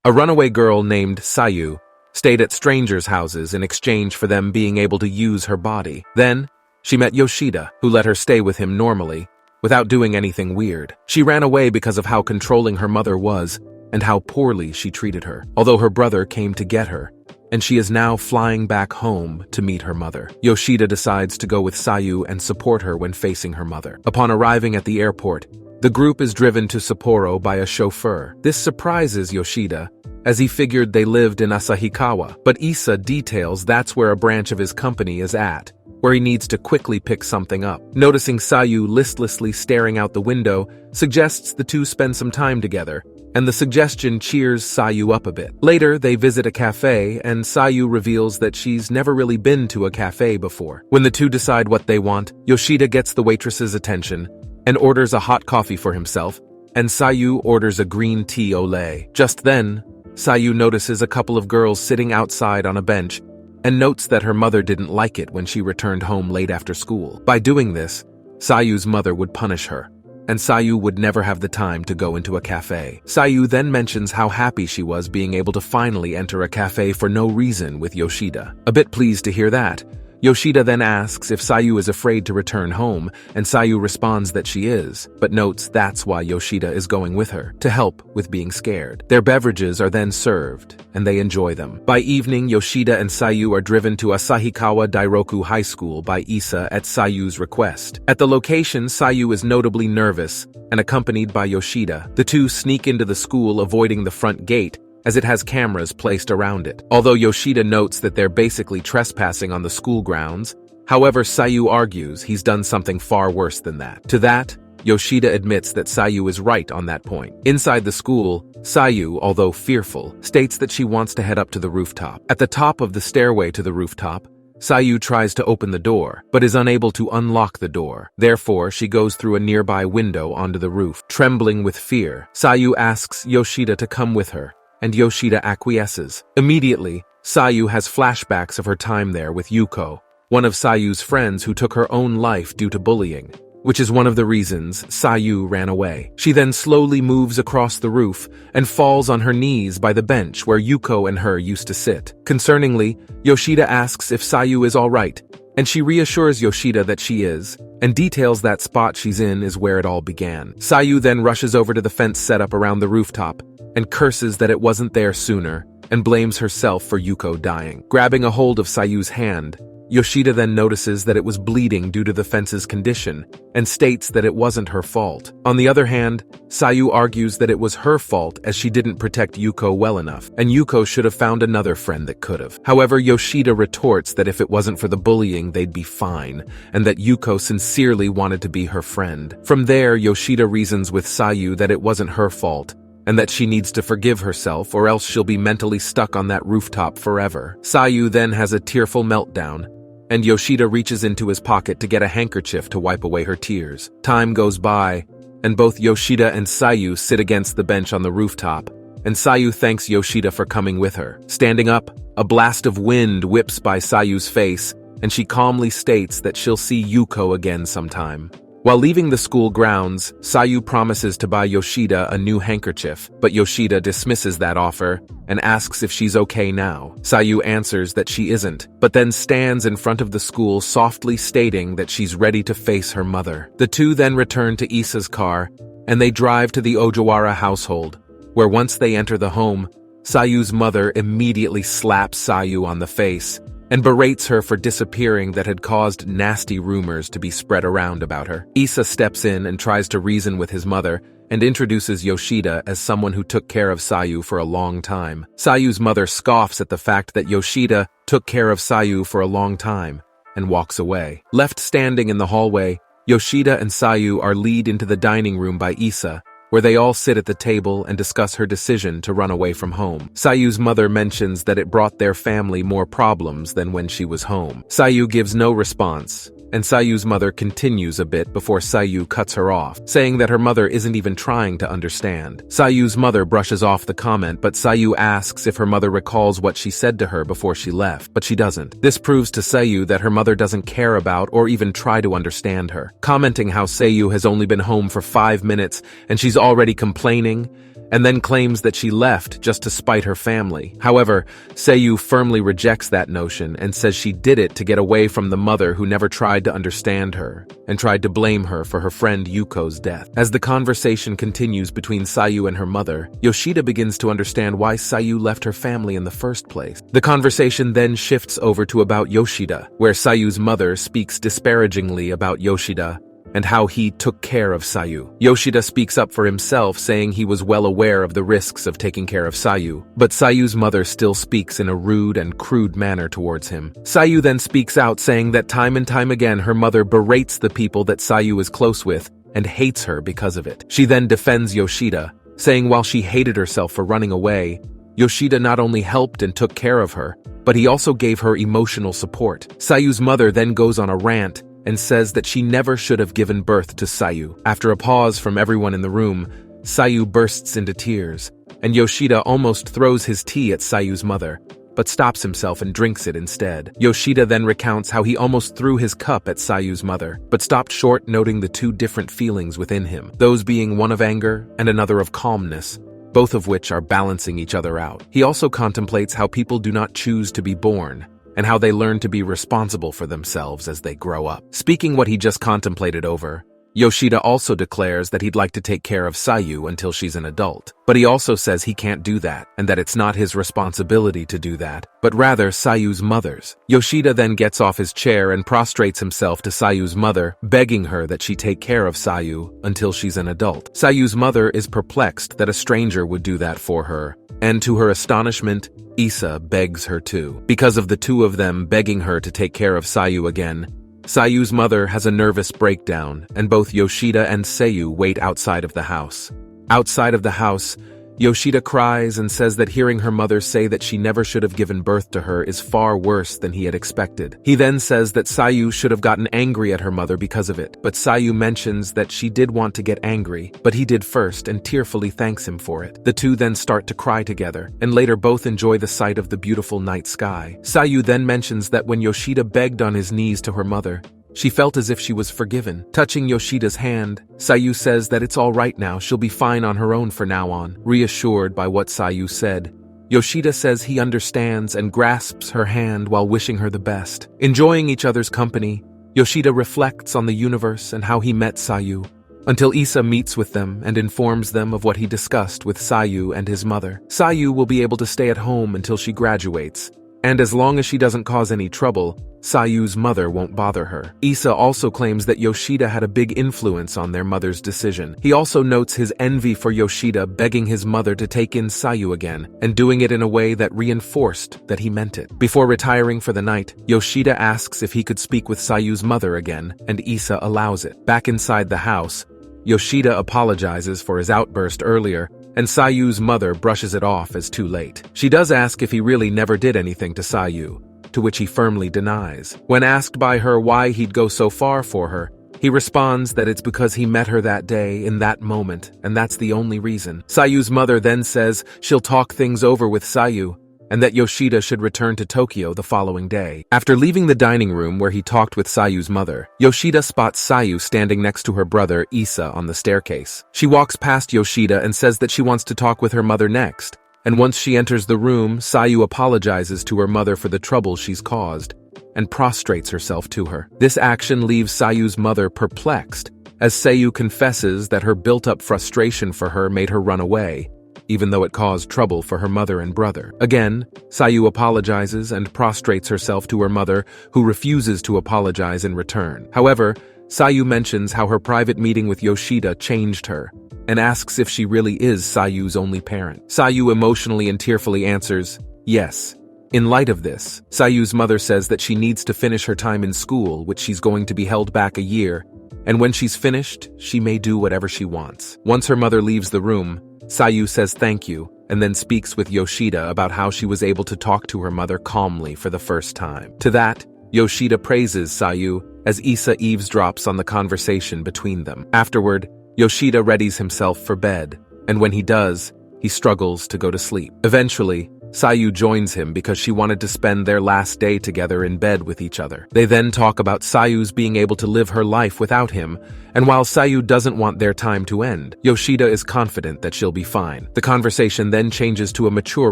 A runaway girl named Sayu stayed at strangers' houses in exchange for them being able to use her body. Then, she met Yoshida, who let her stay with him normally, without doing anything weird. She ran away because of how controlling her mother was and how poorly she treated her, although her brother came to get her, and she is now flying back home to meet her mother. Yoshida decides to go with Sayu and support her when facing her mother. Upon arriving at the airport, the group is driven to Sapporo by a chauffeur. This surprises Yoshida, as he figured they lived in Asahikawa, but Issa details that's where a branch of his company is at, where he needs to quickly pick something up. Noticing Sayu listlessly staring out the window suggests the two spend some time together, and the suggestion cheers Sayu up a bit. Later, they visit a cafe, and Sayu reveals that she's never really been to a cafe before. When the two decide what they want, Yoshida gets the waitress's attention and orders a hot coffee for himself, and Sayu orders a green tea au lait. Just then, Sayu notices a couple of girls sitting outside on a bench and notes that her mother didn't like it when she returned home late after school. By doing this, Sayu's mother would punish her, and Sayu would never have the time to go into a cafe. Sayu then mentions how happy she was being able to finally enter a cafe for no reason with Yoshida. A bit pleased to hear that, Yoshida then asks if Sayu is afraid to return home, and Sayu responds that she is, but notes that's why Yoshida is going with her, to help with being scared. Their beverages are then served, and they enjoy them. By evening, Yoshida and Sayu are driven to Asahikawa Dairoku High School by Issa at Sayu's request. At the location, Sayu is notably nervous and accompanied by Yoshida. The two sneak into the school, avoiding the front gate, as it has cameras placed around it. Although Yoshida notes that they're basically trespassing on the school grounds, however, Sayu argues he's done something far worse than that. To that, Yoshida admits that Sayu is right on that point. Inside the school, Sayu, although fearful, states that she wants to head up to the rooftop. At the top of the stairway to the rooftop, Sayu tries to open the door, but is unable to unlock the door. Therefore, she goes through a nearby window onto the roof. Trembling with fear, Sayu asks Yoshida to come with her, and Yoshida acquiesces. Immediately, Sayu has flashbacks of her time there with Yuko, one of Sayu's friends who took her own life due to bullying, which is one of the reasons Sayu ran away. She then slowly moves across the roof and falls on her knees by the bench where Yuko and her used to sit. Concerningly, Yoshida asks if Sayu is alright, and she reassures Yoshida that she is, and details that spot she's in is where it all began. Sayu then rushes over to the fence set up around the rooftop, and curses that it wasn't there sooner, and blames herself for Yuko dying. Grabbing a hold of Sayu's hand, Yoshida then notices that it was bleeding due to the fence's condition, and states that it wasn't her fault. On the other hand, Sayu argues that it was her fault as she didn't protect Yuko well enough, and Yuko should have found another friend that could have. However, Yoshida retorts that if it wasn't for the bullying, they'd be fine, and that Yuko sincerely wanted to be her friend. From there, Yoshida reasons with Sayu that it wasn't her fault, and that she needs to forgive herself or else she'll be mentally stuck on that rooftop forever. Sayu then has a tearful meltdown, and Yoshida reaches into his pocket to get a handkerchief to wipe away her tears. Time goes by, and both Yoshida and Sayu sit against the bench on the rooftop, and Sayu thanks Yoshida for coming with her. Standing up, a blast of wind whips by Sayu's face, and she calmly states that she'll see Yuko again sometime. While leaving the school grounds, Sayu promises to buy Yoshida a new handkerchief, but Yoshida dismisses that offer and asks if she's okay now. Sayu answers that she isn't, but then stands in front of the school softly stating that she's ready to face her mother. The two then return to Issa's car, and they drive to the Ojawara household, where once they enter the home, Sayu's mother immediately slaps Sayu on the face and berates her for disappearing that had caused nasty rumors to be spread around about her. Issa steps in and tries to reason with his mother and introduces Yoshida as someone who took care of Sayu for a long time. Sayu's mother scoffs at the fact that Yoshida took care of Sayu for a long time and walks away. Left standing in the hallway, Yoshida and Sayu are led into the dining room by Issa, where they all sit at the table and discuss her decision to run away from home. Sayu's mother mentions that it brought their family more problems than when she was home. Sayu gives no response, and Sayu's mother continues a bit before Sayu cuts her off, saying that her mother isn't even trying to understand. Sayu's mother brushes off the comment, but Sayu asks if her mother recalls what she said to her before she left, but she doesn't. This proves to Sayu that her mother doesn't care about or even try to understand her, commenting how Sayu has only been home for 5 minutes and she's already complaining, and then claims that she left just to spite her family. However, Seiyu firmly rejects that notion and says she did it to get away from the mother who never tried to understand her and tried to blame her for her friend Yuko's death. As the conversation continues between Seiyu and her mother, Yoshida begins to understand why Seiyu left her family in the first place. The conversation then shifts over to about Yoshida, where Sayu's mother speaks disparagingly about Yoshida and how he took care of Seiyu. Yoshida speaks up for himself, saying he was well aware of the risks of taking care of Seiyu, but Sayu's mother still speaks in a rude and crude manner towards him. Seiyu then speaks out, saying that time and time again her mother berates the people that Seiyu is close with and hates her because of it. She then defends Yoshida, saying while she hated herself for running away, Yoshida not only helped and took care of her, but he also gave her emotional support. Sayu's mother then goes on a rant and says that she never should have given birth to Seiyu. After a pause from everyone in the room, Seiyu bursts into tears, and Yoshida almost throws his tea at Sayu's mother, but stops himself and drinks it instead. Yoshida then recounts how he almost threw his cup at Sayu's mother, but stopped short, noting the two different feelings within him, those being one of anger and another of calmness, both of which are balancing each other out. He also contemplates how people do not choose to be born, and how they learn to be responsible for themselves as they grow up. Speaking what he just contemplated over, Yoshida also declares that he'd like to take care of Seiyu until she's an adult. But he also says he can't do that, and that it's not his responsibility to do that, but rather Sayu's mother's. Yoshida then gets off his chair and prostrates himself to Sayu's mother, begging her that she take care of Seiyu until she's an adult. Sayu's mother is perplexed that a stranger would do that for her, and to her astonishment, Issa begs her too. Because of the two of them begging her to take care of Seiyu again, Sayu's mother has a nervous breakdown, and both Yoshida and Seiyu wait outside of the house. Outside of the house, Yoshida cries and says that hearing her mother say that she never should have given birth to her is far worse than he had expected. He then says that Seiyu should have gotten angry at her mother because of it, but Seiyu mentions that she did want to get angry, but he did first and tearfully thanks him for it. The two then start to cry together, and later both enjoy the sight of the beautiful night sky. Seiyu then mentions that when Yoshida begged on his knees to her mother, she felt as if she was forgiven. Touching Yoshida's hand, Seiyu says that it's all right now, she'll be fine on her own from now on. Reassured by what Seiyu said, Yoshida says he understands and grasps her hand while wishing her the best. Enjoying each other's company, Yoshida reflects on the universe and how he met Seiyu, until Issa meets with them and informs them of what he discussed with Seiyu and his mother. Seiyu will be able to stay at home until she graduates, and as long as she doesn't cause any trouble, Sayu's mother won't bother her. Issa also claims that Yoshida had a big influence on their mother's decision. He also notes his envy for Yoshida begging his mother to take in Seiyu again, and doing it in a way that reinforced that he meant it. Before retiring for the night, Yoshida asks if he could speak with Sayu's mother again, and Issa allows it. Back inside the house, Yoshida apologizes for his outburst earlier, and Sayu's mother brushes it off as too late. She does ask if he really never did anything to Seiyu, to which he firmly denies. When asked by her why he'd go so far for her, he responds that it's because he met her that day in that moment, and that's the only reason. Sayu's mother then says she'll talk things over with Seiyu, and that Yoshida should return to Tokyo the following day. After leaving the dining room where he talked with Sayu's mother, Yoshida spots Seiyu standing next to her brother Issa on the staircase. She walks past Yoshida and says that she wants to talk with her mother next, and once she enters the room, Seiyu apologizes to her mother for the trouble she's caused, and prostrates herself to her. This action leaves Sayu's mother perplexed, as Seiyu confesses that her built-up frustration for her made her run away, even though it caused trouble for her mother and brother. Again, Seiyu apologizes and prostrates herself to her mother, who refuses to apologize in return. However, Seiyu mentions how her private meeting with Yoshida changed her, and asks if she really is Sayu's only parent. Seiyu emotionally and tearfully answers, yes. In light of this, Sayu's mother says that she needs to finish her time in school, which she's going to be held back a year, and when she's finished, she may do whatever she wants. Once her mother leaves the room, Seiyu says thank you, and then speaks with Yoshida about how she was able to talk to her mother calmly for the first time. To that, Yoshida praises Seiyu as Issa eavesdrops on the conversation between them. Afterward, Yoshida readies himself for bed, and when he does, he struggles to go to sleep. Eventually, Sayu joins him because she wanted to spend their last day together in bed with each other. They then talk about Sayu's being able to live her life without him, and while Sayu doesn't want their time to end, Yoshida is confident that she'll be fine. The conversation then changes to a mature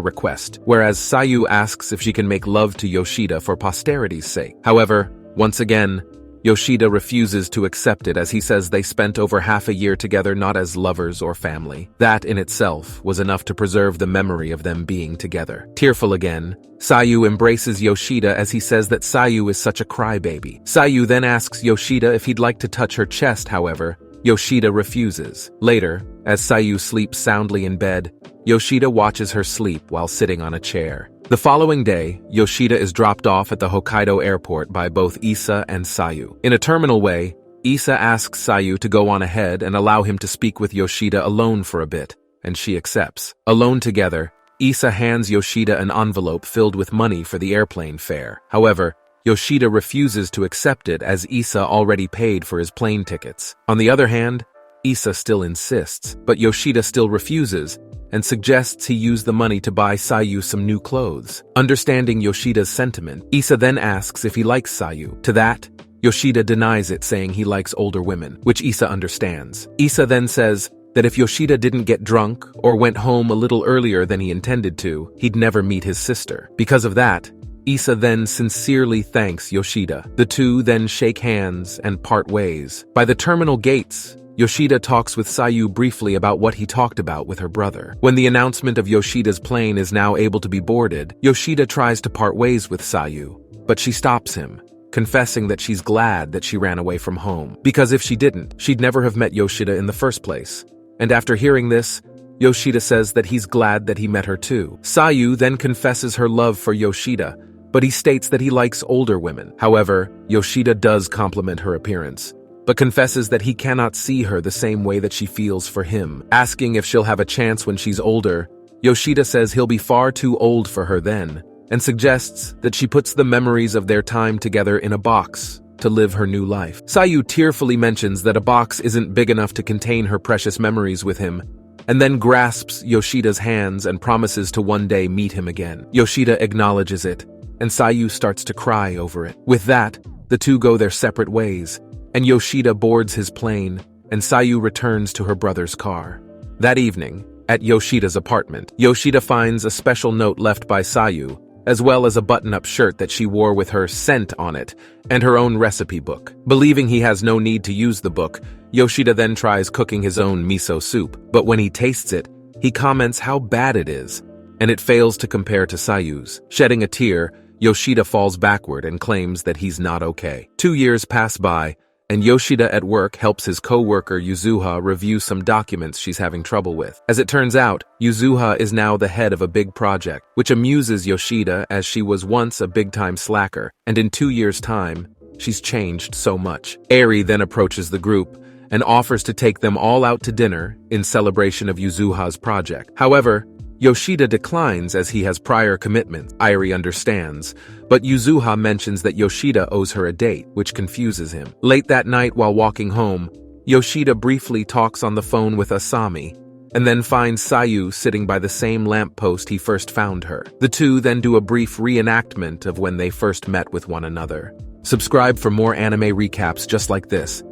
request, whereas Sayu asks if she can make love to Yoshida for posterity's sake. However, once again, Yoshida refuses to accept it as he says they spent over half a year together not as lovers or family. That in itself was enough to preserve the memory of them being together. Tearful again, Sayu embraces Yoshida as he says that Sayu is such a crybaby. Sayu then asks Yoshida if he'd like to touch her chest, however, Yoshida refuses. Later, as Sayu sleeps soundly in bed, Yoshida watches her sleep while sitting on a chair. The following day, Yoshida is dropped off at the Hokkaido airport by both Issa and Sayu. In a terminal way, Issa asks Sayu to go on ahead and allow him to speak with Yoshida alone for a bit, and she accepts. Alone together, Issa hands Yoshida an envelope filled with money for the airplane fare. However, Yoshida refuses to accept it as Issa already paid for his plane tickets. On the other hand, Issa still insists, but Yoshida still refuses, and suggests he use the money to buy Sayu some new clothes. Understanding Yoshida's sentiment, Issa then asks if he likes Sayu. To that, Yoshida denies it, saying he likes older women, which Issa understands. Issa then says that if Yoshida didn't get drunk or went home a little earlier than he intended to, he'd never meet his sister. Because of that, Issa then sincerely thanks Yoshida. The two then shake hands and part ways. By the terminal gates, Yoshida talks with Sayu briefly about what he talked about with her brother. When the announcement of Yoshida's plane is now able to be boarded, Yoshida tries to part ways with Sayu, but she stops him, confessing that she's glad that she ran away from home, because if she didn't, she'd never have met Yoshida in the first place. And after hearing this, Yoshida says that he's glad that he met her too. Sayu then confesses her love for Yoshida, but he states that he likes older women. However, Yoshida does compliment her appearance, but confesses that he cannot see her the same way that she feels for him. Asking if she'll have a chance when she's older, Yoshida says he'll be far too old for her then, and suggests that she puts the memories of their time together in a box to live her new life. Sayu tearfully mentions that a box isn't big enough to contain her precious memories with him, and then grasps Yoshida's hands and promises to one day meet him again. Yoshida acknowledges it, and Sayu starts to cry over it. With that, the two go their separate ways, and Yoshida boards his plane, and Sayu returns to her brother's car. That evening, at Yoshida's apartment, Yoshida finds a special note left by Sayu, as well as a button-up shirt that she wore with her scent on it, and her own recipe book. Believing he has no need to use the book, Yoshida then tries cooking his own miso soup, but when he tastes it, he comments how bad it is, and it fails to compare to Sayu's. Shedding a tear, Yoshida falls backward and claims that he's not okay. 2 years pass by, and Yoshida at work helps his co-worker Yuzuha review some documents she's having trouble with. As it turns out, Yuzuha is now the head of a big project, which amuses Yoshida as she was once a big-time slacker, and in 2 years' time, she's changed so much. Eri then approaches the group and offers to take them all out to dinner in celebration of Yuzuha's project. However, Yoshida declines as he has prior commitments. Eri understands, but Yuzuha mentions that Yoshida owes her a date, which confuses him. Late that night while walking home, Yoshida briefly talks on the phone with Asami, and then finds Sayu sitting by the same lamppost he first found her. The two then do a brief reenactment of when they first met with one another. Subscribe for more anime recaps just like this.